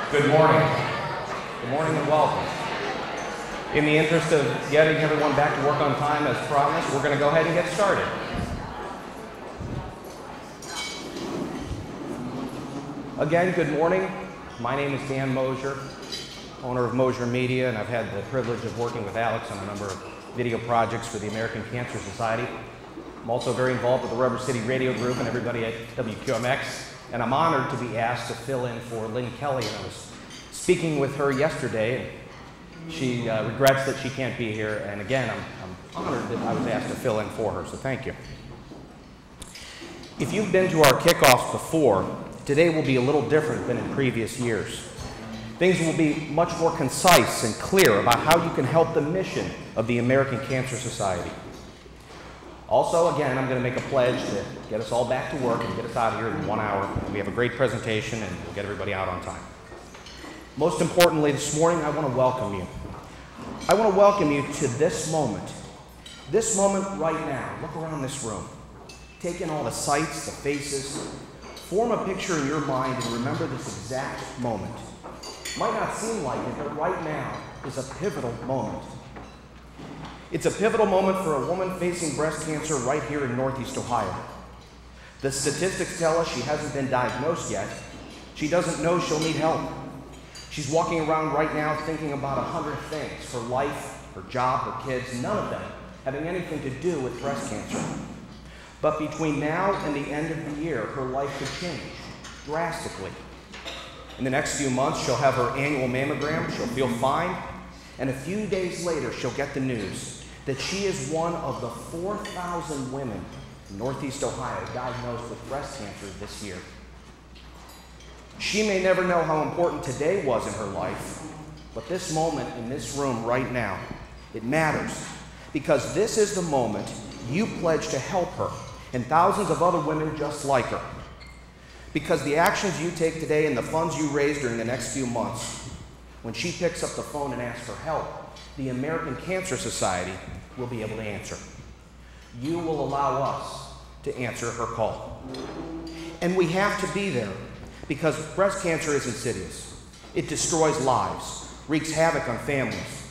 Good morning. Good morning and welcome. In the interest of getting everyone back to work on time as promised, we're going to go ahead and get started. Again, good morning. My name is Dan Mosier, owner of Mosier Media, and I've had the privilege of working with Alex on a number of video projects for the American Cancer Society. I'm also very involved with the Rubber City Radio Group and everybody at WQMX, and I'm honored to be asked to fill in for Lynn Kelly. And I was speaking with her yesterday, and she regrets that she can't be here, and again, I'm honored that I was asked to fill in for her, so thank you. If you've been to our kickoffs before, today will be a little different than in previous years. Things will be much more concise and clear about how you can help the mission of the American Cancer Society. Also, again, I'm going to make a pledge to get us all back to work and get us out of here in 1 hour. And we have a great presentation, and we'll get everybody out on time. Most importantly, this morning, I want to welcome you. I want to welcome you to this moment right now. Look around this room. Take in all the sights, the faces. Form a picture in your mind and remember this exact moment. Might not seem like it, but right now is a pivotal moment. It's a pivotal moment for a woman facing breast cancer right here in Northeast Ohio. The statistics tell us she hasn't been diagnosed yet. She doesn't know she'll need help. She's walking around right now thinking about 100 things: her life, her job, her kids, none of them having anything to do with breast cancer. But between now and the end of the year, her life could change drastically. In the next few months, she'll have her annual mammogram, she'll feel fine, and a few days later, she'll get the news that she is one of the 4,000 women in Northeast Ohio diagnosed with breast cancer this year. She may never know how important today was in her life, but this moment in this room right now, it matters, because this is the moment you pledge to help her and thousands of other women just like her. Because the actions you take today and the funds you raise during the next few months, when she picks up the phone and asks for help, the American Cancer Society will be able to answer. You will allow us to answer her call. And we have to be there because breast cancer is insidious. It destroys lives, wreaks havoc on families.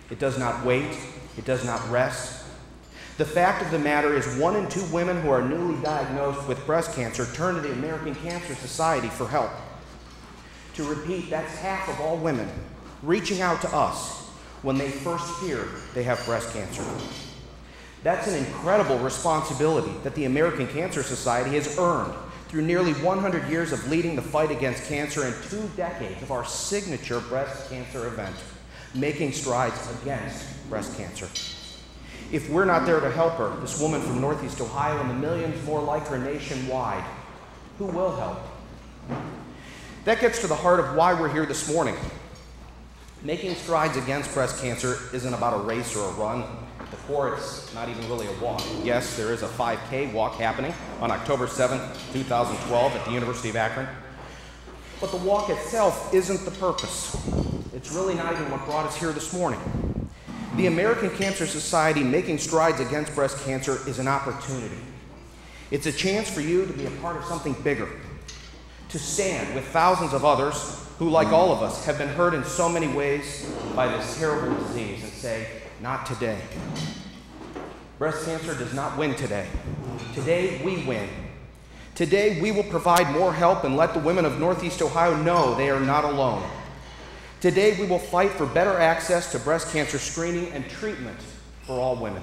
It does not wait. It does not rest. The fact of the matter is 1 in 2 women who are newly diagnosed with breast cancer turn to the American Cancer Society for help. To repeat, that's half of all women reaching out to us when they first hear they have breast cancer. That's an incredible responsibility that the American Cancer Society has earned through nearly 100 years of leading the fight against cancer and 2 decades of our signature breast cancer event, Making Strides Against Breast Cancer. If we're not there to help her, this woman from Northeast Ohio and the millions more like her nationwide, who will help? That gets to the heart of why we're here this morning. Making Strides Against Breast Cancer isn't about a race or a run. At the core, it's not even really a walk. Yes, there is a 5K walk happening on October 7th, 2012 at the University of Akron. But the walk itself isn't the purpose. It's really not even what brought us here this morning. The American Cancer Society Making Strides Against Breast Cancer is an opportunity. It's a chance for you to be a part of something bigger, to stand with thousands of others who, like all of us, have been hurt in so many ways by this terrible disease and say, not today. Breast cancer does not win today. Today, we win. Today, we will provide more help and let the women of Northeast Ohio know they are not alone. Today, we will fight for better access to breast cancer screening and treatment for all women.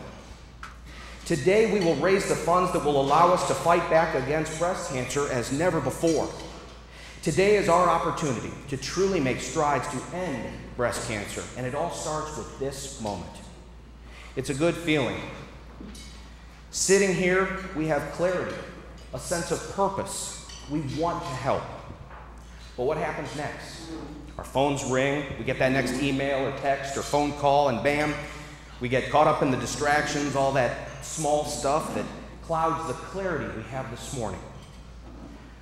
Today, we will raise the funds that will allow us to fight back against breast cancer as never before. Today is our opportunity to truly make strides to end breast cancer, and it all starts with this moment. It's a good feeling. Sitting here, we have clarity, a sense of purpose. We want to help. But what happens next? Our phones ring, we get that next email or text or phone call, and bam, we get caught up in the distractions, all that small stuff that clouds the clarity we have this morning.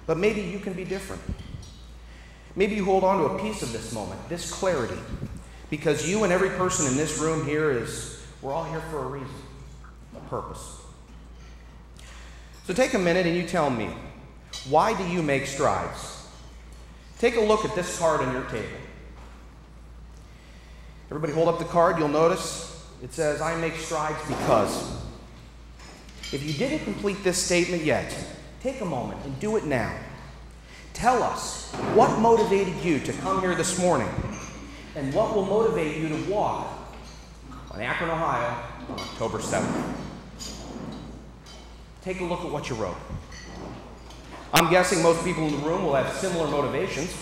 But maybe you can be different. Maybe you hold on to a piece of this moment, this clarity, because you and every person in this room here we're all here for a reason, a purpose. So take a minute and you tell me, why do you make strides? take a look at this card on your table. Everybody hold up the card. You'll notice it says, I make strides because. If you didn't complete this statement yet, take a moment and do it now. Tell us what motivated you to come here this morning and what will motivate you to walk on Akron, Ohio on October 7th. Take a look at what you wrote. I'm guessing most people in the room will have similar motivations.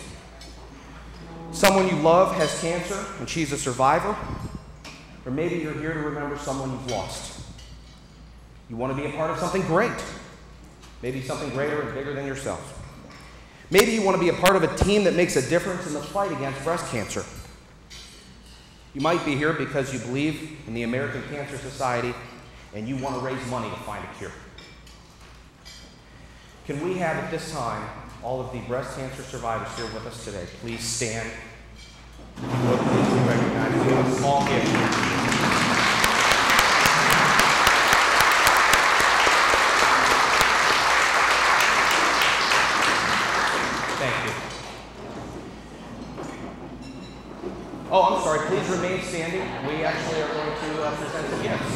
Someone you love has cancer and she's a survivor, or maybe you're here to remember someone you've lost. You want to be a part of something great, maybe something greater and bigger than yourself. Maybe you want to be a part of a team that makes a difference in the fight against breast cancer. You might be here because you believe in the American Cancer Society and you want to raise money to find a cure. Can we have at this time all of the breast cancer survivors here with us today? Please stand. If you would, please be recognized. We have a small gift. Thank you. Oh, I'm sorry. Please remain standing. We actually are going to present the gifts.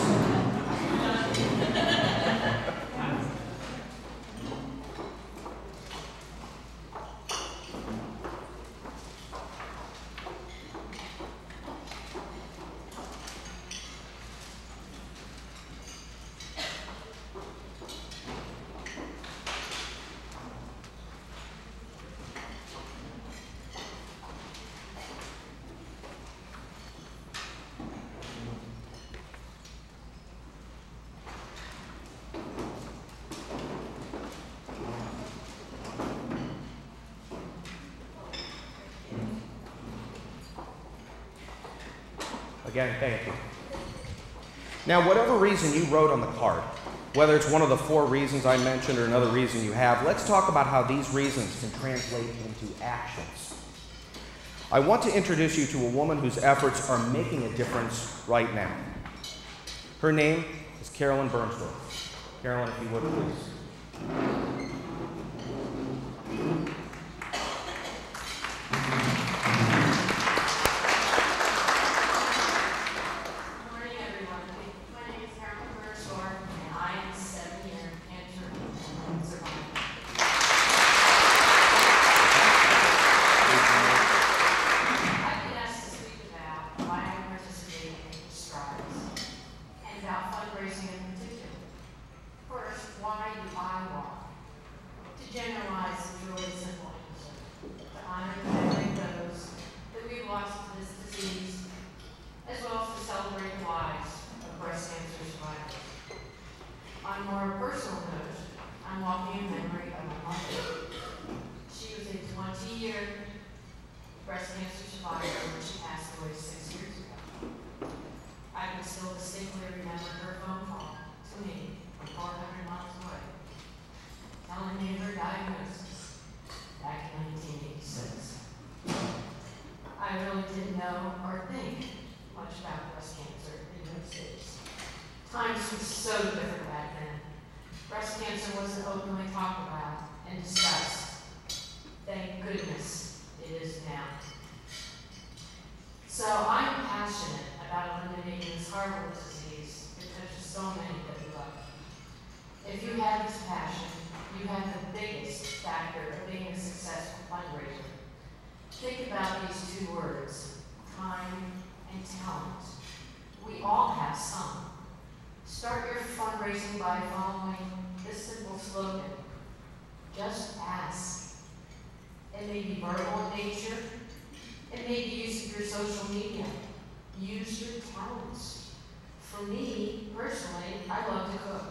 Again, thank you. Now, whatever reason you wrote on the card, whether it's one of the 4 reasons I mentioned or another reason you have, let's talk about how these reasons can translate into actions. I want to introduce you to a woman whose efforts are making a difference right now. Her name is Carolyn Bernsdorf. Carolyn, if you would, please. Times were so different back then. Breast cancer wasn't openly talked about and discussed. Thank goodness it is now. So I'm passionate about eliminating this horrible disease that touches so many that we love. If you have this passion, you have the biggest factor of being a successful fundraiser. Think about these 2 words, time and talent. We all have some. Start your fundraising by following this simple slogan. Just ask. It may be verbal in nature. It may be use of your social media. Use your talents. For me, personally, I love to cook.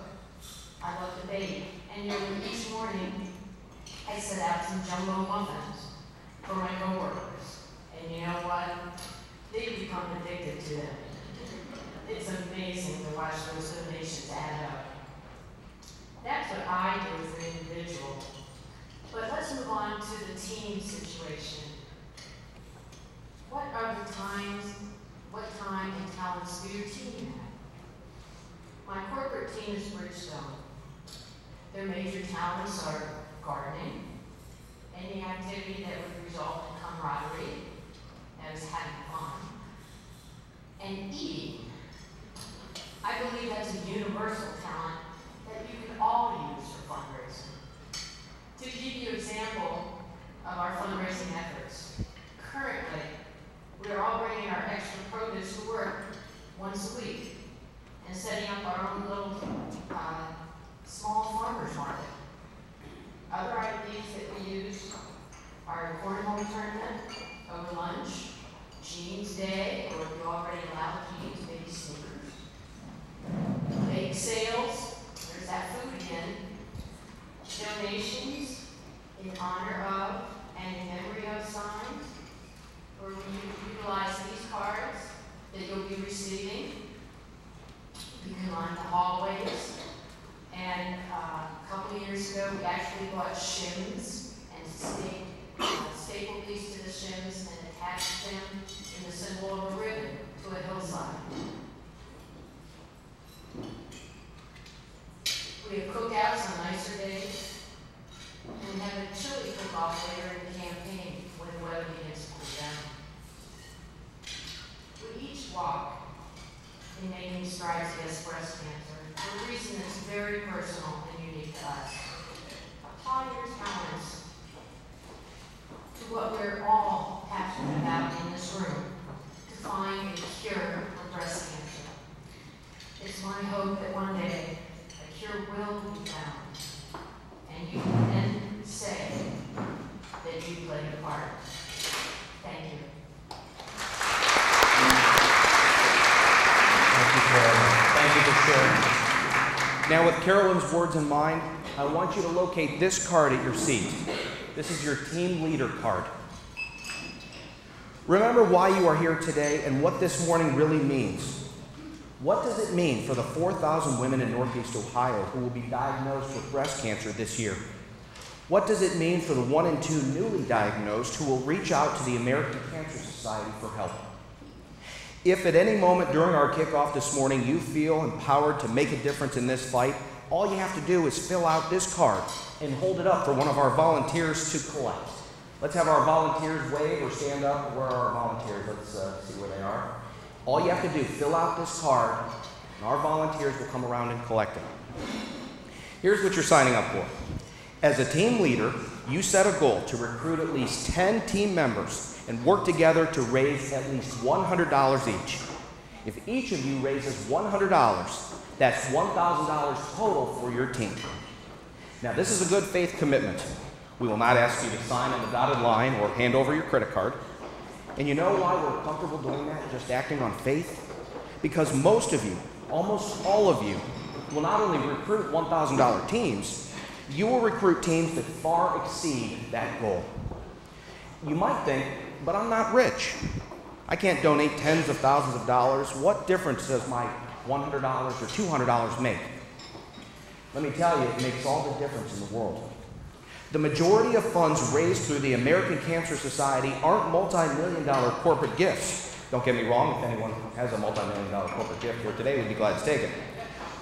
I love to bake. And each morning, I set out some jumbo muffins for my coworkers. And you know what? They become addicted to them. It's amazing to watch those donations add up. That's what I do as an individual. But let's move on to the team situation. What are the times, what time and talents do your team have? My corporate team is Bridgestone. Their major talents are gardening, any activity that would result universal talent that you can all use for fundraising. To give you an example of our fundraising efforts, currently, we are all bringing our extra produce to work once a week and setting up our own little small farmers market. Other ideas that we use are a cornhole tournament over lunch, jeans day, or if you already allow jeans, maybe sneakers. Bake sales, there's that food again. Donations in honor of and in memory of signs, where we utilize these cards that you'll be receiving. You can line the hallways. And a couple of years ago, we actually bought shims and stapled these to the shims and attached them in the symbol of a ribbon to a hillside. We have cookouts on nicer days, and we have a chili cook-off later in the campaign when the weather begins to cool down. We each walk in making strides against breast cancer for a reason that's very personal and unique to us. Apply your talents to what we're all passionate about in this room, to find a cure for breast cancer. It's my hope that one day a cure will be found, and you can then say that you played a part. Thank you. Thank you for sharing. Now, with Carolyn's words in mind, I want you to locate this card at your seat. This is your team leader card. Remember why you are here today and what this morning really means. What does it mean for the 4,000 women in Northeast Ohio who will be diagnosed with breast cancer this year? What does it mean for the 1 in 2 newly diagnosed who will reach out to the American Cancer Society for help? If at any moment during our kickoff this morning you feel empowered to make a difference in this fight, all you have to do is fill out this card and hold it up for one of our volunteers to collect. Let's have our volunteers wave or stand up. Where are our volunteers? Let's see where they are. All you have to do, fill out this card, and our volunteers will come around and collect it. Here's what you're signing up for. As a team leader, you set a goal to recruit at least 10 team members and work together to raise at least $100 each. If each of you raises $100, that's $1,000 total for your team. Now, this is a good faith commitment. We will not ask you to sign on the dotted line or hand over your credit card. And you know why we're comfortable doing that, just acting on faith? Because most of you, almost all of you, will not only recruit $1,000 teams, you will recruit teams that far exceed that goal. You might think, but I'm not rich. I can't donate tens of thousands of dollars. What difference does my $100 or $200 make? Let me tell you, it makes all the difference in the world. The majority of funds raised through the American Cancer Society aren't multi-million-dollar corporate gifts. Don't get me wrong, if anyone has a multi-million-dollar corporate gift here today, we'd be glad to take it.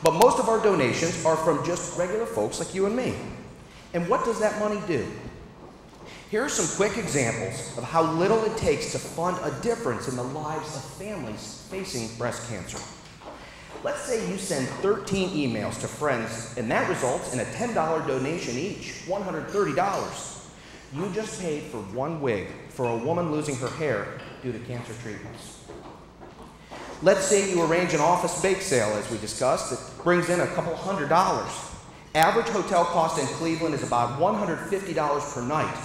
But most of our donations are from just regular folks like you and me. And what does that money do? Here are some quick examples of how little it takes to fund a difference in the lives of families facing breast cancer. Let's say you send 13 emails to friends, and that results in a $10 donation each, $130. You just paid for one wig for a woman losing her hair due to cancer treatments. Let's say you arrange an office bake sale, as we discussed, that brings in a couple $100. Average hotel cost in Cleveland is about $150 per night.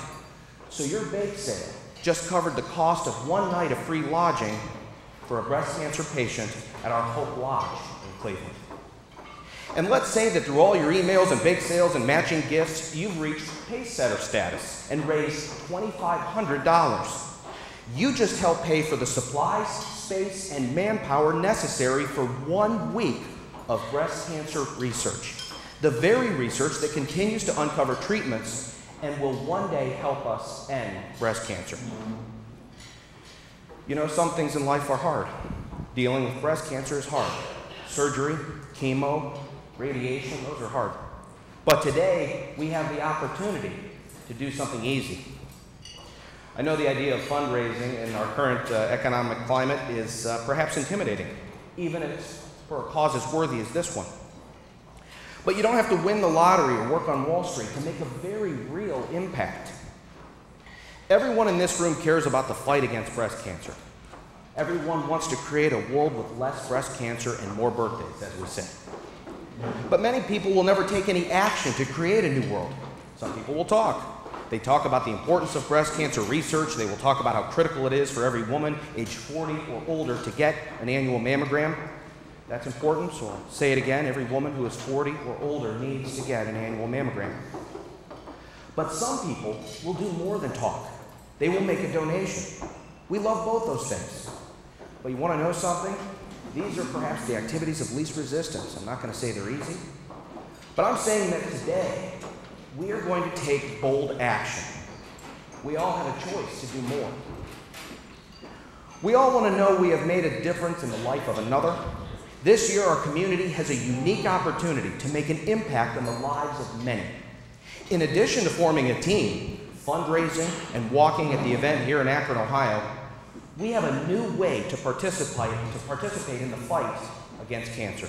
So your bake sale just covered the cost of one night of free lodging for a breast cancer patient at our Hope Lodge in Cleveland. And let's say that through all your emails and bake sales and matching gifts, you've reached pacesetter status and raised $2,500. You just helped pay for the supplies, space, and manpower necessary for 1 week of breast cancer research. The very research that continues to uncover treatments and will one day help us end breast cancer. You know, some things in life are hard. Dealing with breast cancer is hard. Surgery, chemo, radiation, those are hard. But today, we have the opportunity to do something easy. I know the idea of fundraising in our current economic climate is perhaps intimidating, even if it's for a cause as worthy as this one. But you don't have to win the lottery or work on Wall Street to make a very real impact. Everyone in this room cares about the fight against breast cancer. Everyone wants to create a world with less breast cancer and more birthdays, as we say. But many people will never take any action to create a new world. Some people will talk. They talk about the importance of breast cancer research. They will talk about how critical it is for every woman age 40 or older to get an annual mammogram. That's important, so I'll say it again. Every woman who is 40 or older needs to get an annual mammogram. But some people will do more than talk. They will make a donation. We love both those things. But you want to know something? These are perhaps the activities of least resistance. I'm not going to say they're easy. But I'm saying that today, we are going to take bold action. We all have a choice to do more. We all want to know we have made a difference in the life of another. This year, our community has a unique opportunity to make an impact on the lives of many. In addition to forming a team, fundraising, and walking at the event here in Akron, Ohio, we have a new way to participate in the fight against cancer.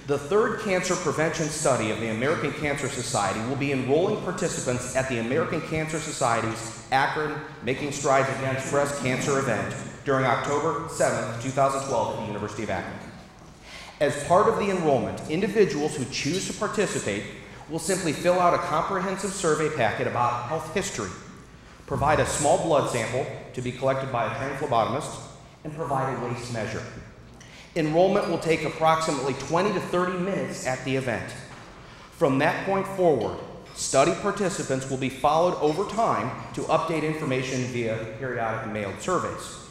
The third cancer prevention study of the American Cancer Society will be enrolling participants at the American Cancer Society's Akron Making Strides Against Breast Cancer event during October 7, 2012 at the University of Akron. As part of the enrollment, individuals who choose to participate will simply fill out a comprehensive survey packet about health history, provide a small blood sample to be collected by a trained phlebotomist, and provide a waist measure. Enrollment will take approximately 20 to 30 minutes at the event. From that point forward, study participants will be followed over time to update information via periodic mailed surveys.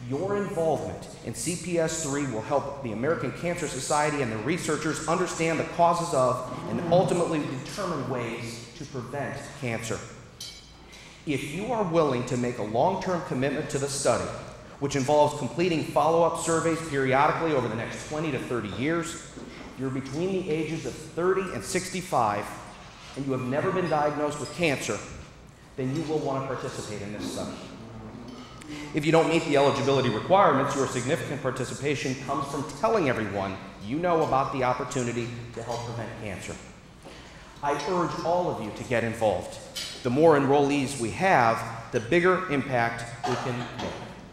Your involvement in CPS3 will help the American Cancer Society and the researchers understand the causes of and ultimately determine ways to prevent cancer. If you are willing to make a long-term commitment to the study, which involves completing follow-up surveys periodically over the next 20 to 30 years, you're between the ages of 30 and 65, and you have never been diagnosed with cancer, then you will want to participate in this study. If you don't meet the eligibility requirements, your significant participation comes from telling everyone you know about the opportunity to help prevent cancer. I urge all of you to get involved. The more enrollees we have, the bigger impact we can make.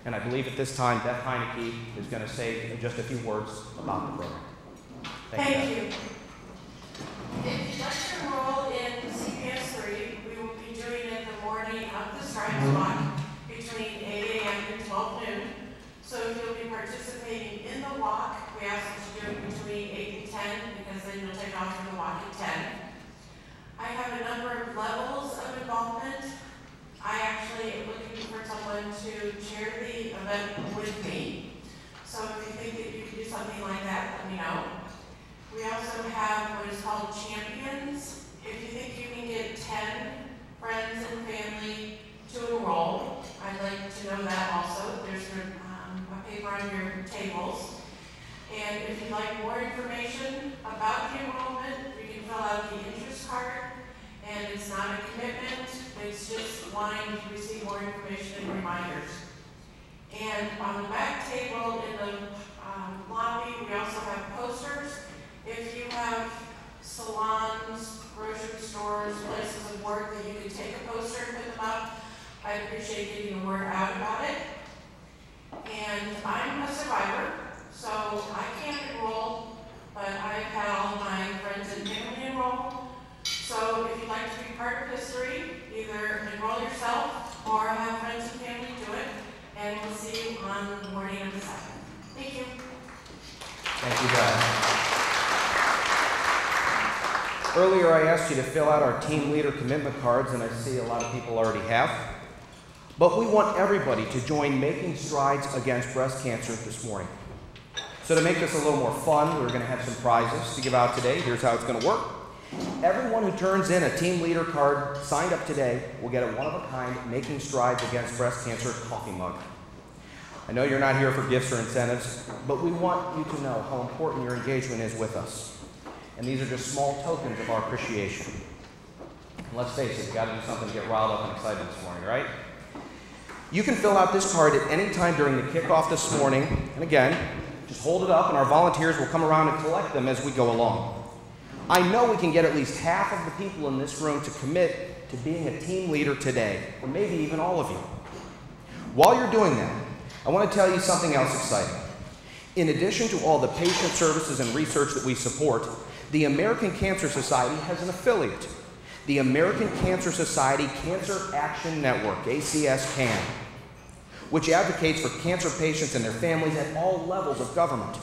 And I believe at this time, Beth Heineke is going to say just a few words about the program. Thank you. If you'd like to enroll in CPS3, we will be doing it the morning of the Strides Walk between 8 a.m. and 12 noon. So if you'll be participating in the walk, we ask you to do it between 8 and 10 because then you'll take off from the walk at 10. I have a number of levels of involvement. I actually am looking for someone to chair the event with me. So if you think that you can do something like that, let me know. We also have what is called champions. If you think you can get 10 friends and family to enroll, I'd like to know that also. There's a paper on your tables. And if you'd like more information about the enrollment, you can fill out the interest card. And it's not a commitment, it's just wanting to receive more information and reminders. And on the back table in the lobby, we also have posters. If you have salons, grocery stores, places of work that you can take a poster and put them up, I appreciate getting the word out about it. And I'm a survivor, so I can't enroll, but I've had all my friends and family enroll. So if you'd like to be part of history, either enroll yourself or have friends and family do it, and we'll see you on the morning of the 2nd. Thank you. Thank you, Beth. Earlier I asked you to fill out our team leader commitment cards, and I see a lot of people already have. But we want everybody to join Making Strides Against Breast Cancer this morning. So to make this a little more fun, we're going to have some prizes to give out today. Here's how it's going to work. Everyone who turns in a team leader card signed up today will get a one-of-a-kind Making Strides Against Breast Cancer coffee mug. I know you're not here for gifts or incentives, but we want you to know how important your engagement is with us. And these are just small tokens of our appreciation. And let's face it, we've got to do something to get riled up and excited this morning, right? You can fill out this card at any time during the kickoff this morning. And again, Just hold it up and our volunteers will come around and collect them as we go along. I know we can get at least half of the people in this room to commit to being a team leader today, or maybe even all of you. While you're doing that, I want to tell you something else exciting. In addition to all the patient services and research that we support, the American Cancer Society has an affiliate, the American Cancer Society Cancer Action Network, ACS CAN, which advocates for cancer patients and their families at all levels of government.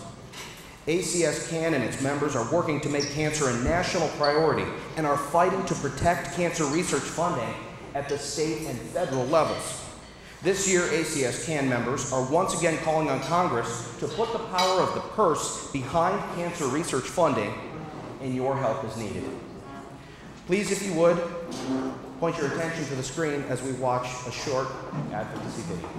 ACS CAN and its members are working to make cancer a national priority and are fighting to protect cancer research funding at the state and federal levels. This year, ACS CAN members are once again calling on Congress to put the power of the purse behind cancer research funding, and your help is needed. Please, if you would, point your attention to the screen as we watch a short advocacy video.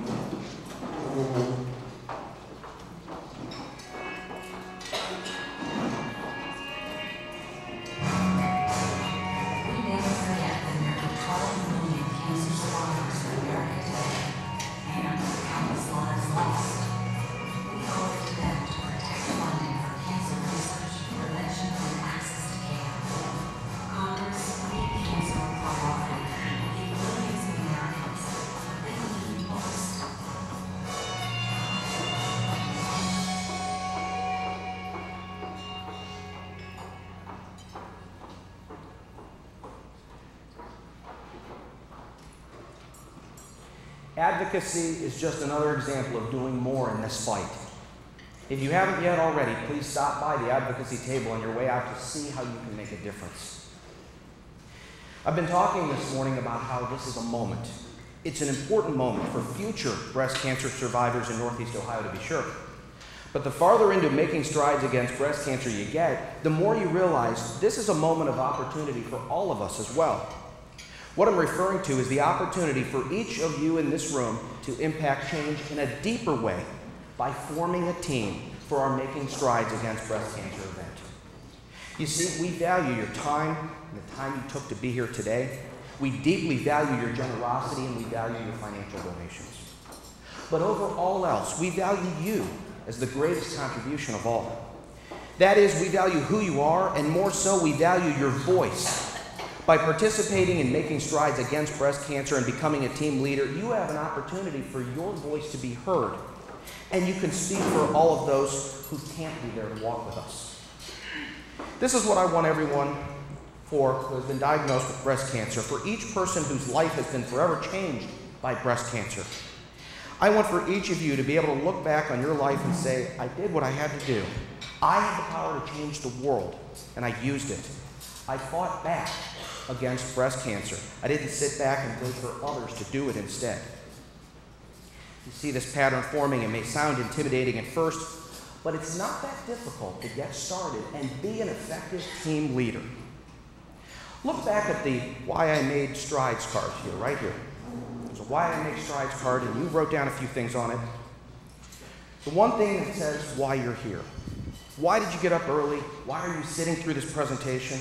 Advocacy is just another example of doing more in this fight. If you haven't yet already, please stop by the advocacy table on your way out to see how you can make a difference. I've been talking this morning about how this is a moment. It's an important moment for future breast cancer survivors in Northeast Ohio, to be sure. But the farther into making strides against breast cancer you get, the more you realize this is a moment of opportunity for all of us as well. What I'm referring to is the opportunity for each of you in this room to impact change in a deeper way by forming a team for our Making Strides Against Breast Cancer event. You see, we value your time and the time you took to be here today. We deeply value your generosity and we value your financial donations. But over all else, we value you as the greatest contribution of all. That is, we value who you are, and more so, we value your voice. By participating in Making Strides Against Breast Cancer and becoming a team leader, you have an opportunity for your voice to be heard. And you can speak for all of those who can't be there to walk with us. This is what I want everyone who has been diagnosed with breast cancer, for each person whose life has been forever changed by breast cancer. I want for each of you to be able to look back on your life and say, I did what I had to do. I had the power to change the world, and I used it. I fought back against breast cancer. I didn't sit back and wait for others to do it instead. You see this pattern forming. It may sound intimidating at first, but it's not that difficult to get started and be an effective team leader. Look back at the Why I Made Strides card here, right here. There's a Why I Made Strides card, and you wrote down a few things on it. The one thing that says why you're here. Why did you get up early? Why are you sitting through this presentation?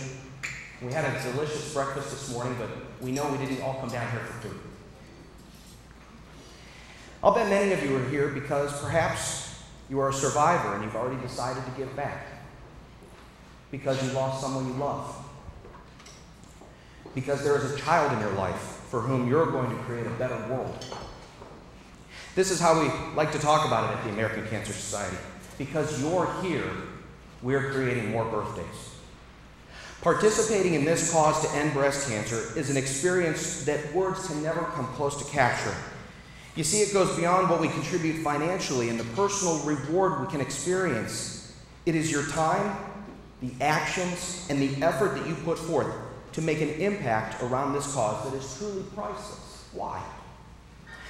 We had a delicious breakfast this morning, but we know we didn't all come down here for food. I'll bet many of you are here because perhaps you are a survivor and you've already decided to give back. Because you lost someone you love. Because there is a child in your life for whom you're going to create a better world. This is how we like to talk about it at the American Cancer Society. Because you're here, we're creating more birthdays. Participating in this cause to end breast cancer is an experience that words can never come close to capturing. You see, it goes beyond what we contribute financially and the personal reward we can experience. It is your time, the actions, and the effort that you put forth to make an impact around this cause that is truly priceless. Why?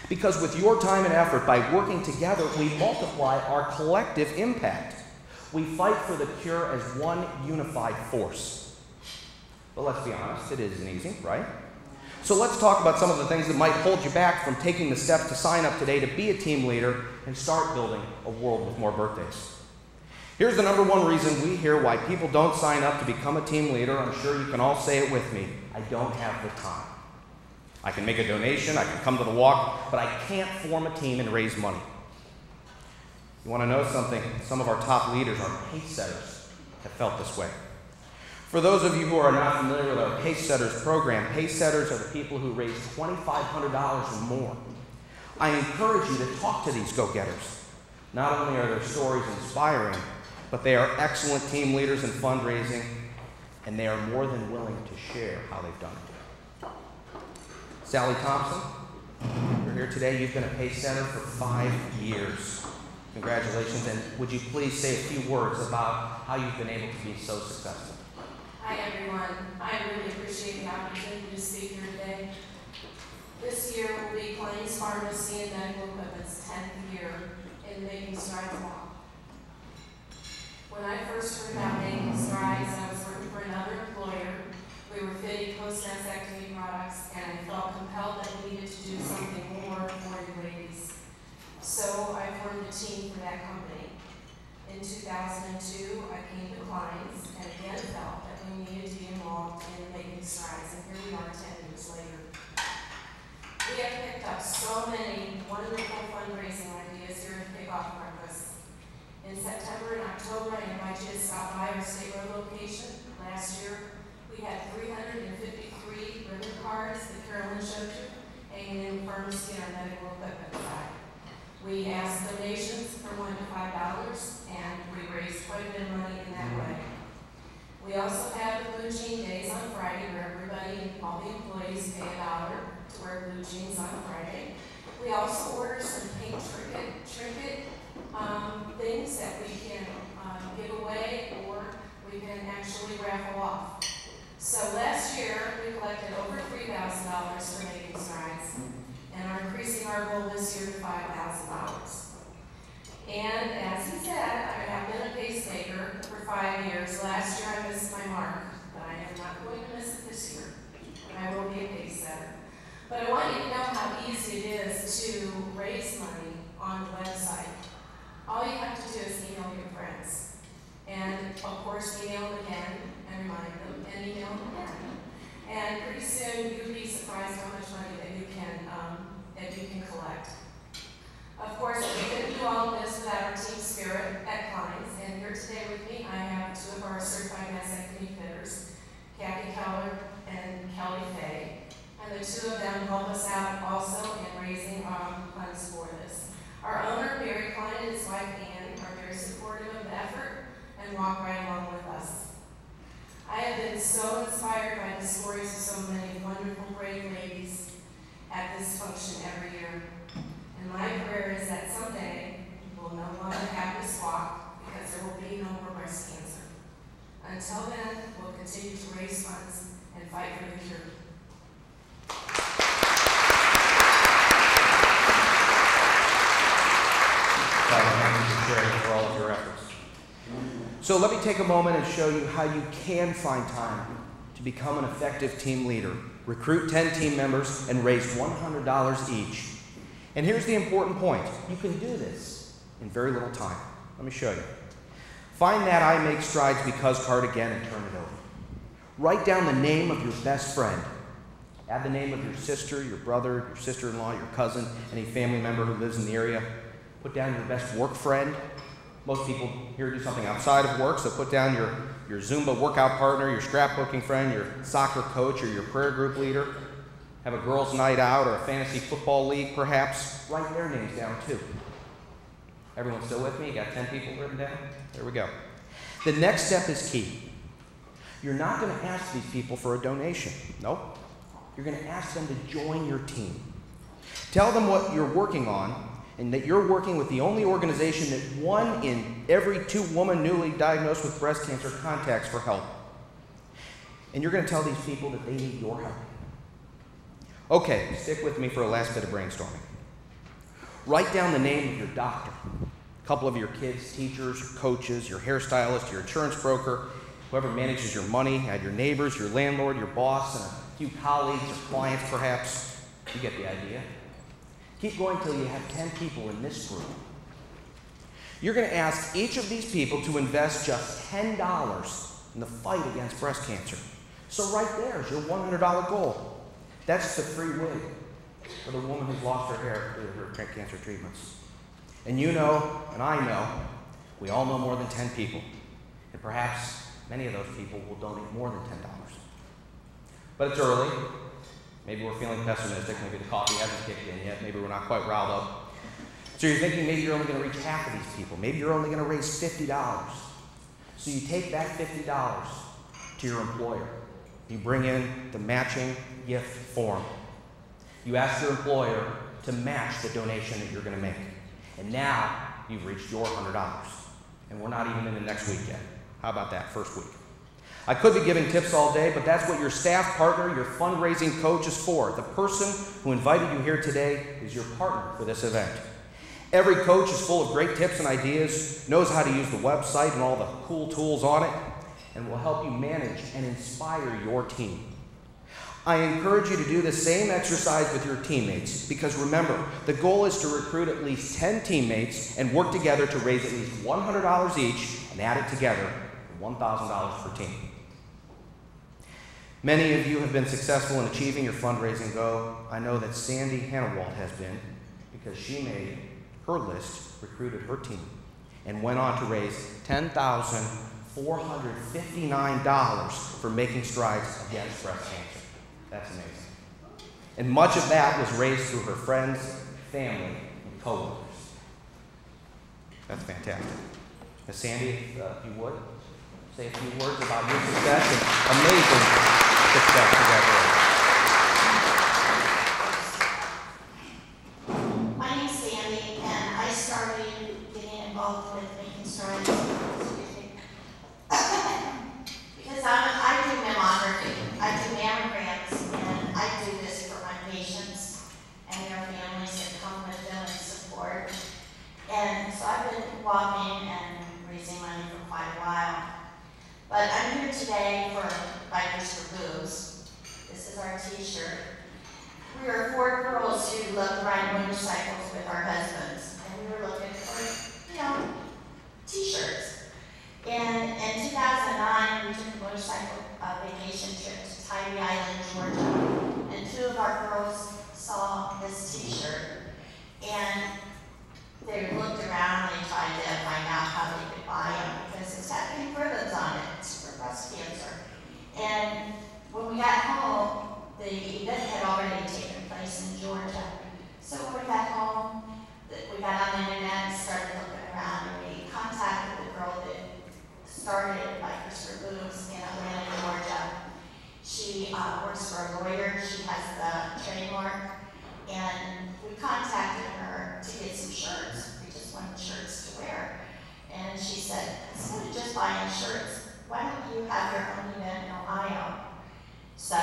Because with your time and effort, by working together, we multiply our collective impact. We fight for the cure as one unified force. But let's be honest, it isn't easy, right? So let's talk about some of the things that might hold you back from taking the steps to sign up today to be a team leader and start building a world with more birthdays. Here's the number one reason we hear why people don't sign up to become a team leader. I'm sure you can all say it with me. I don't have the time. I can make a donation, I can come to the walk, but I can't form a team and raise money. You want to know something? Some of our top leaders, our pace setters, have felt this way. For those of you who are not familiar with our Pace Setters program, Pace Setters are the people who raise $2,500 or more. I encourage you to talk to these go-getters. Not only are their stories inspiring, but they are excellent team leaders in fundraising, and they are more than willing to share how they've done it. Sally Thompson, you're here today. You've been a Pace Setter for 5 years. Congratulations, and would you please say a few words about how you've been able to be so successful? Hi everyone. I really appreciate the opportunity to speak here today. This year will be Plains Pharmacy and Medical Equipment's 10th year in Making Strides Walk. When I first heard about Making Strides, I was working for another employer. We were fitting post-mastectomy products, and I felt compelled that we needed to do something more for you ladies. So I formed a team for that company. In 2002, I came to Kleins and again felt that we needed to be involved in Making Strides, and here we are 10 years later. We have picked up so many wonderful fundraising ideas here at Kickoff Breakfast. In September and October, I invite you to stop by our state road location. Last year, we had 353 ribbon cards that Carolyn showed you hanging in the pharmacy and our medical equipment side. We asked donations from $1 to $5, and we raised quite a bit of money in that way. We also have the Blue Jean Days on Friday, where everybody, all the employees, pay $1 to wear blue jeans on Friday. We also order some pink trinket things that we can give away, or we can actually raffle off. So last year, we collected over $3,000 for Making Strides, and are increasing our goal this year to $5,000. And as he said, I have been a pacemaker for 5 years. Last year I missed my mark, but I am not going to miss it this year. I will be a pace setter. But I want you to know how easy it is to raise money on the website. All you have to do is email your friends. And of course, email them again and remind them, and email them again. And pretty soon you'll be surprised how much money that you can collect. Of course, we couldn't do all of this without our team spirit at Kleins. And here today with me, I have 2 of our certified mastectomy fitters, Kathy Keller and Kelly Fay. And the 2 of them help us out also in raising funds for this. Our owner, Barry Klein, and his wife, Ann, are very supportive of the effort and walk right along with us. I have been so inspired by the stories of so many wonderful, brave ladies at this function every year. And my prayer is that someday we'll no longer have this walk because there will be no more breast cancer. Until then, we'll continue to raise funds and fight for the cure. Thank you for sharing for all of your efforts. So let me take a moment and show you how you can find time to become an effective team leader. Recruit 10 team members and raise $100 each. And here's the important point. You can do this in very little time. Let me show you. Find that I Make Strides Because card again and turn it over. Write down the name of your best friend. Add the name of your sister, your brother, your sister-in-law, your cousin, any family member who lives in the area. Put down your best work friend. Most people here do something outside of work, so put down your Zumba workout partner, your scrapbooking friend, your soccer coach, or your prayer group leader. Have a girls' night out or a fantasy football league, perhaps. Write their names down, too. Everyone still with me? You got 10 people written down? There we go. The next step is key. You're not going to ask these people for a donation. Nope. You're going to ask them to join your team. Tell them what you're working on, and that you're working with the only organization that 1 in every 2 women newly diagnosed with breast cancer contacts for help. And you're going to tell these people that they need your help. Okay, stick with me for a last bit of brainstorming. Write down the name of your doctor, a couple of your kids' teachers, your coaches, your hairstylist, your insurance broker, whoever manages your money, your neighbors, your landlord, your boss, and a few colleagues or clients perhaps. You get the idea. Keep going till you have 10 people in this group. You're going to ask each of these people to invest just $10 in the fight against breast cancer. So right there is your $100 goal. That's the free wig for the woman who's lost her hair due to her cancer treatments. And you know, and I know, we all know more than 10 people. And perhaps many of those people will donate more than $10. But it's early. Maybe we're feeling pessimistic. Maybe the coffee hasn't kicked in yet. Maybe we're not quite riled up. So you're thinking maybe you're only going to reach half of these people. Maybe you're only going to raise $50. So you take that $50 to your employer. You bring in the matching gift form. You ask your employer to match the donation that you're going to make. And now you've reached your $100. And we're not even in the next week yet. How about that, first week? I could be giving tips all day, but that's what your staff partner, your fundraising coach is for. The person who invited you here today is your partner for this event. Every coach is full of great tips and ideas, knows how to use the website and all the cool tools on it, and will help you manage and inspire your team. I encourage you to do the same exercise with your teammates because remember, the goal is to recruit at least 10 teammates and work together to raise at least $100 each and add it together to $1,000 per team. Many of you have been successful in achieving your fundraising goal. I know that Sandy Hannawalt has been because she made her list, recruited her team, and went on to raise $10,459 for making strides against breast cancer. That's amazing. And much of that was raised through her friends, family, and coworkers. That's fantastic. Now, Sandy, if you would, say a few words about your success and amazing success. Congratulations. My name's Sandy, and I started getting involved with making strides because I do mammography. I do mammograms, and I do this for my patients and their families that come with them and support. And so I've been walking and raising money for quite a while. But I'm here today for Bikers for Boobs. This is our t-shirt. We are 4 girls who love to ride motorcycles with our husbands. And we were looking for, t-shirts. And in 2009, we took a motorcycle vacation trip to Tybee Island, Georgia. And 2 of our girls saw this t-shirt. And they looked around and they tried to find out how they could buy them because it's got pink ribbons on it. It's for breast cancer. And when we got home, the event had already taken place in Georgia. So when we got home, we got on the internet and started looking around, and we contacted the girl that started Bikers for Boobs in Atlanta, Georgia. She works for a lawyer. She has the trademark. And we contacted her to get some shirts. We just wanted shirts to wear. And she said, instead of just buying shirts, why don't you have your own event in Ohio? So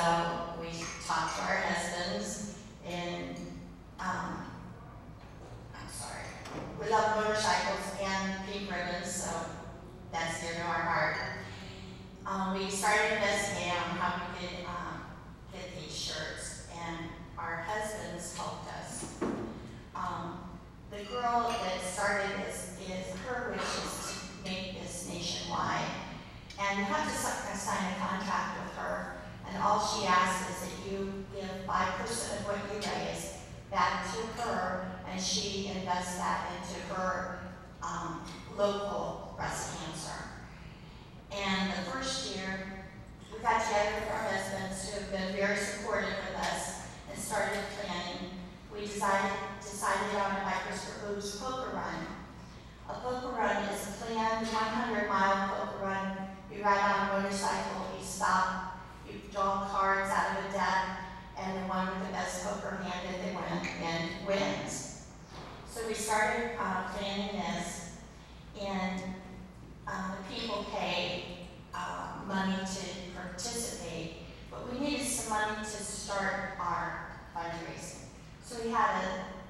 we talked to our husbands, and we love motorcycles and pink ribbons, so that's dear to our heart. We started investigating on how we could get these shirts, and our husbands helped us. The girl that started this, her wish is to make this nationwide, and you have to sign a contract with her. And all she asks is that you give 5% of what you raise back to her, and she invests that into her local breast cancer. And the first year, we got together with our husbands who have been very supportive with us and started planning. We decided on a Bikers for Boobs poker run. A poker run is a planned 100-mile poker run. You ride on a motorcycle, you stop, you draw cards out of a deck, and the one with the best poker hand that they wins. So we started planning this, and the people pay money to participate, but we needed some money to start our fundraising. So we had a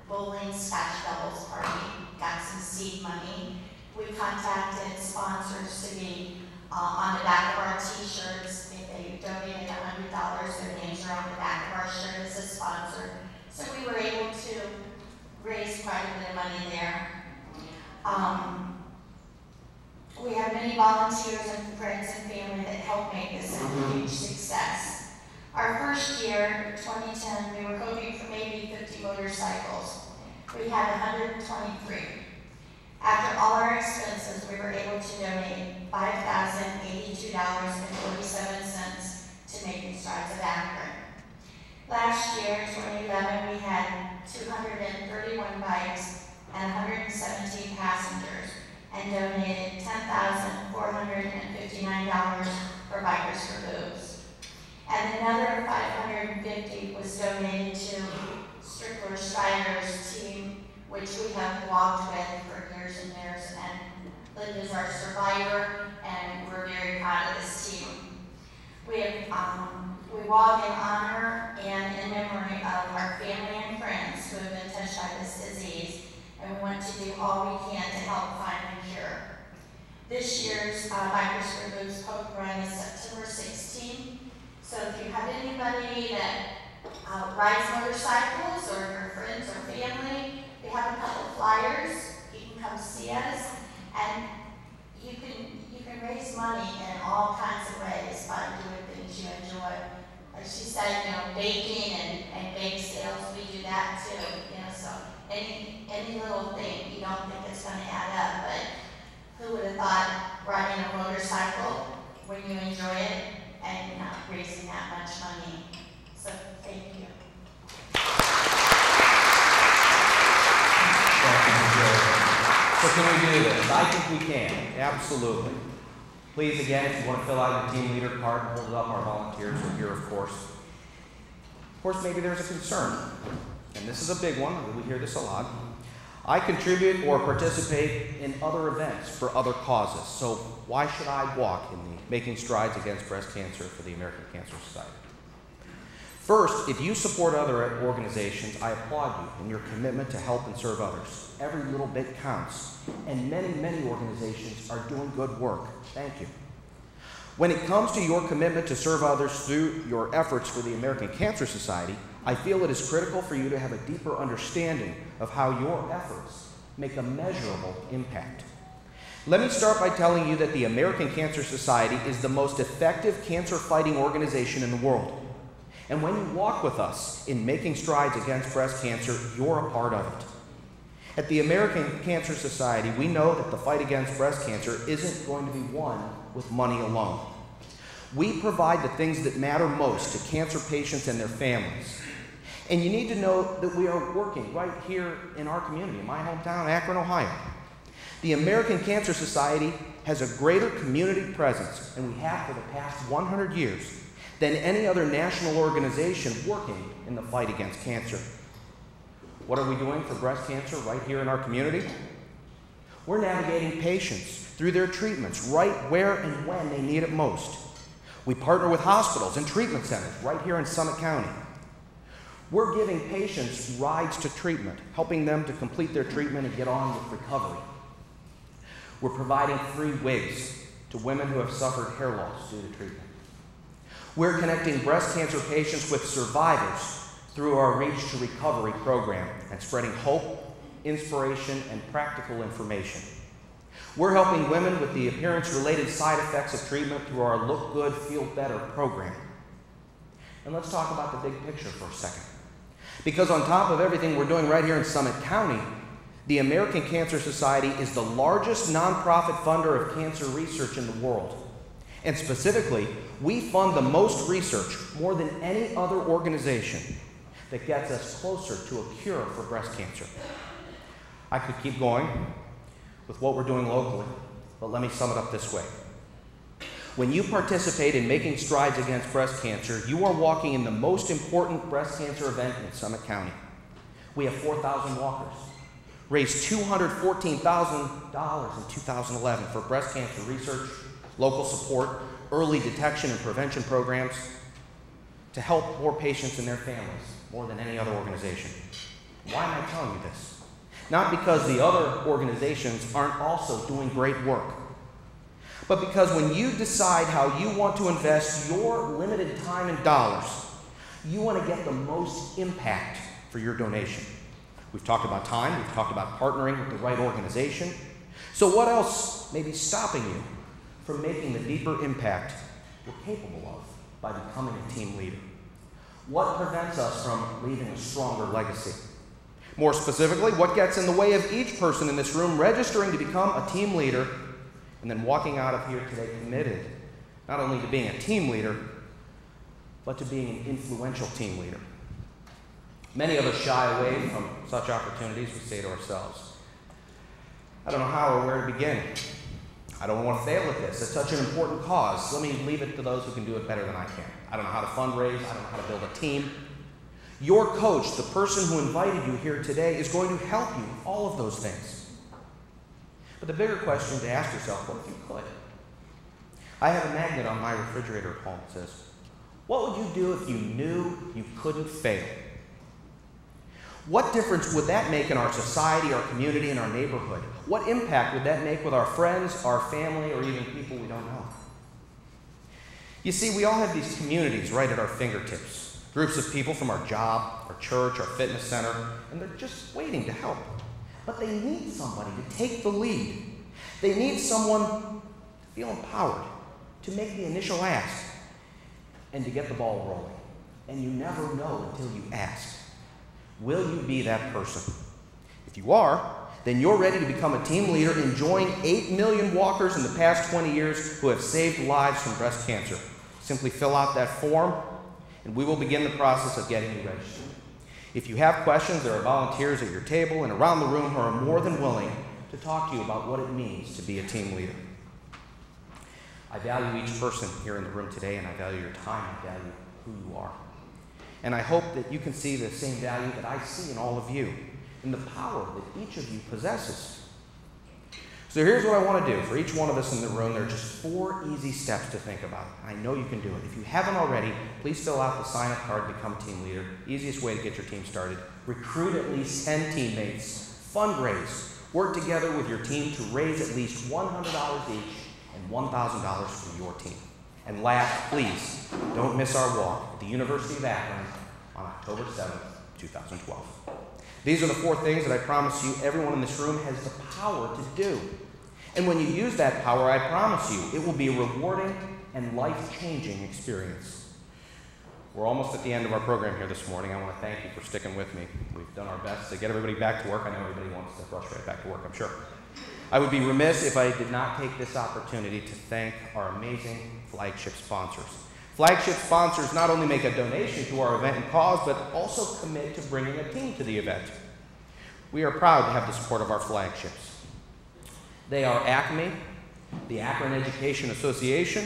bowling scotch doubles party, got some seed money. We contacted sponsors to be on the back of our t-shirts. If they donated $100, their names are on the back of our shirt as a sponsor. So we were able to raise quite a bit of money there. We have many volunteers and friends and family that helped make this a huge success. Our first year, 2010, we were hoping for maybe 50 motorcycles. We had 123. After all our expenses, we were able to donate $5,082.47 to Making Strides of Akron. Last year, 2011, we had 231 bikes and 117 passengers and donated $10,459 for Bikers for Boobs. And another 550 was donated to Strickler Striders team, which we have walked with for years and years, and Linda's our survivor, and we're very proud of this team. We walk in honor and in memory of our family and friends who have been touched by this disease, and we want to do all we can to help find a cure. This year's Bikers for Boobs Poke Run is September 16th, so if you have anybody that rides motorcycles or your friends or family, we have a couple flyers. You can come see us, and you can raise money in all kinds of ways by doing things you enjoy. Like she said, baking and bake sales, we do that too. So any little thing, you don't think it's going to add up, but who would have thought riding a motorcycle when you enjoy it and not raising that much money? So thank you. So can we do this? I think we can, absolutely. Please, again, if you want to fill out your team leader card and hold it up, our volunteers are here, of course. Of course, maybe there's a concern, and this is a big one, we hear this a lot. I contribute or participate in other events for other causes, so why should I walk in the Making Strides Against Breast Cancer for the American Cancer Society? First, if you support other organizations, I applaud you in your commitment to help and serve others. Every little bit counts, and many, many organizations are doing good work. Thank you. When it comes to your commitment to serve others through your efforts for the American Cancer Society, I feel it is critical for you to have a deeper understanding of how your efforts make a measurable impact. Let me start by telling you that the American Cancer Society is the most effective cancer-fighting organization in the world. And when you walk with us in Making Strides Against Breast Cancer, you're a part of it. At the American Cancer Society, we know that the fight against breast cancer isn't going to be won with money alone. We provide the things that matter most to cancer patients and their families. And you need to know that we are working right here in our community, in my hometown, Akron, Ohio. The American Cancer Society has a greater community presence, and we have for the past 100 years, than any other national organization working in the fight against cancer. What are we doing for breast cancer right here in our community? We're navigating patients through their treatments right where and when they need it most. We partner with hospitals and treatment centers right here in Summit County. We're giving patients rides to treatment, helping them to complete their treatment and get on with recovery. We're providing free wigs to women who have suffered hair loss due to treatment. We're connecting breast cancer patients with survivors through our Reach to Recovery program and spreading hope, inspiration, and practical information. We're helping women with the appearance-related side effects of treatment through our Look Good, Feel Better program. And let's talk about the big picture for a second. Because on top of everything we're doing right here in Summit County, the American Cancer Society is the largest nonprofit funder of cancer research in the world. And specifically, we fund the most research, more than any other organization, that gets us closer to a cure for breast cancer. I could keep going with what we're doing locally, but let me sum it up this way. When you participate in Making Strides Against Breast Cancer, you are walking in the most important breast cancer event in Summit County. We have 4,000 walkers, raised $214,000 in 2011 for breast cancer research, local support, early detection and prevention programs to help more patients and their families, more than any other organization. Why am I telling you this? Not because the other organizations aren't also doing great work, but because when you decide how you want to invest your limited time and dollars, you want to get the most impact for your donation. We've talked about time, we've talked about partnering with the right organization. So what else may be stopping you from making the deeper impact you're capable of by becoming a team leader? What prevents us from leaving a stronger legacy? More specifically, what gets in the way of each person in this room registering to become a team leader and then walking out of here today committed not only to being a team leader, but to being an influential team leader. Many of us shy away from such opportunities. We say to ourselves, I don't know how or where to begin. I don't want to fail at this. It's such an important cause. Let me leave it to those who can do it better than I can. I don't know how to fundraise. I don't know how to build a team. Your coach, the person who invited you here today, is going to help you with all of those things. But the bigger question to ask yourself, what if you could? I have a magnet on my refrigerator at home that says, what would you do if you knew you couldn't fail? What difference would that make in our society, our community, and our neighborhood? What impact would that make with our friends, our family, or even people we don't know? You see, we all have these communities right at our fingertips. Groups of people from our job, our church, our fitness center, and they're just waiting to help. But they need somebody to take the lead. They need someone to feel empowered, to make the initial ask, and to get the ball rolling. And you never know until you ask. Will you be that person? If you are, then you're ready to become a team leader and join 8 million walkers in the past 20 years who have saved lives from breast cancer. Simply fill out that form, and we will begin the process of getting you registered. If you have questions, there are volunteers at your table and around the room who are more than willing to talk to you about what it means to be a team leader. I value each person here in the room today, and I value your time. I value who you are. And I hope that you can see the same value that I see in all of you, in the power that each of you possesses. So here's what I want to do. For each one of us in the room, there are just 4 easy steps to think about. I know you can do it. If you haven't already, please fill out the sign-up card to become a team leader. Easiest way to get your team started. Recruit at least 10 teammates. Fundraise. Work together with your team to raise at least $100 each and $1,000 for your team. And last, please, don't miss our walk at the University of Akron on October 7th, 2012. These are the 4 things that I promise you everyone in this room has the power to do. And when you use that power, I promise you, it will be a rewarding and life-changing experience. We're almost at the end of our program here this morning. I want to thank you for sticking with me. We've done our best to get everybody back to work. I know everybody wants to rush right back to work, I'm sure. I would be remiss if I did not take this opportunity to thank our amazing flagship sponsors. Flagship sponsors not only make a donation to our event and cause, but also commit to bringing a team to the event. We are proud to have the support of our flagships. They are Acme, the Akron Education Association,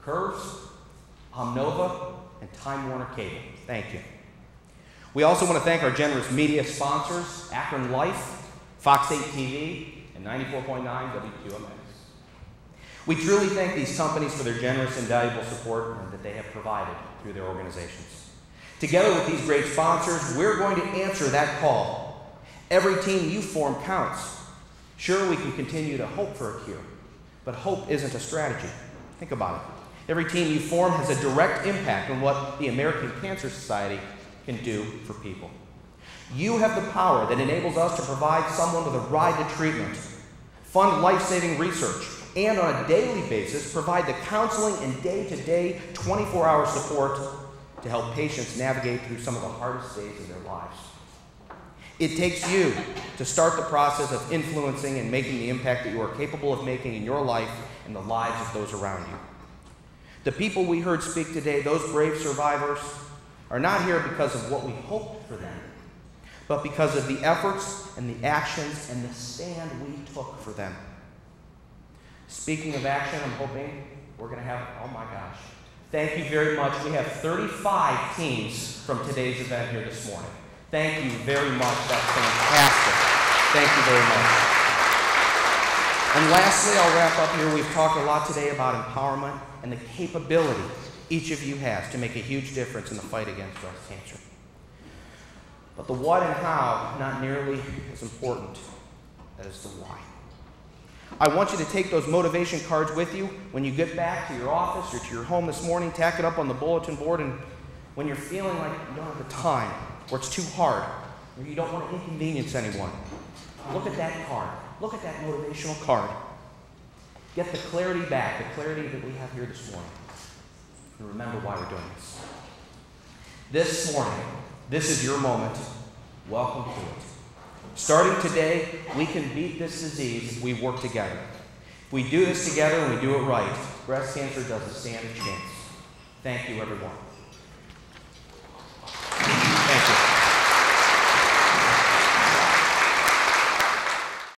Curves, Omnova, and Time Warner Cable. Thank you. We also want to thank our generous media sponsors, Akron Life, Fox 8 TV, and 94.9 WQMX. We truly thank these companies for their generous and valuable support that they have provided through their organizations. Together with these great sponsors, we're going to answer that call. Every team you form counts. Sure, we can continue to hope for a cure, but hope isn't a strategy. Think about it. Every team you form has a direct impact on what the American Cancer Society can do for people. You have the power that enables us to provide someone with a ride to treatment, fund life-saving research, and on a daily basis provide the counseling and day-to-day 24-hour support to help patients navigate through some of the hardest days of their lives. It takes you to start the process of influencing and making the impact that you are capable of making in your life and the lives of those around you. The people we heard speak today, those brave survivors, are not here because of what we hoped for them, but because of the efforts and the actions and the stand we took for them. Speaking of action, I'm hoping we're going to have, oh my gosh, thank you very much. We have 35 teams from today's event here this morning. Thank you very much. That's fantastic. Thank you very much. And lastly, I'll wrap up here. We've talked a lot today about empowerment and the capability each of you has to make a huge difference in the fight against breast cancer. But the what and how, not nearly as important as the why. I want you to take those motivation cards with you when you get back to your office or to your home this morning, tack it up on the bulletin board, and when you're feeling like you don't have the time, or it's too hard, or you don't want to inconvenience anyone, look at that card. Look at that motivational card. Get the clarity back, the clarity that we have here this morning. And remember why we're doing this. This morning, this is your moment. welcome to it. Starting today, we can beat this disease if we work together. If we do this together and we do it right, breast cancer doesn't stand a chance. Thank you, everyone.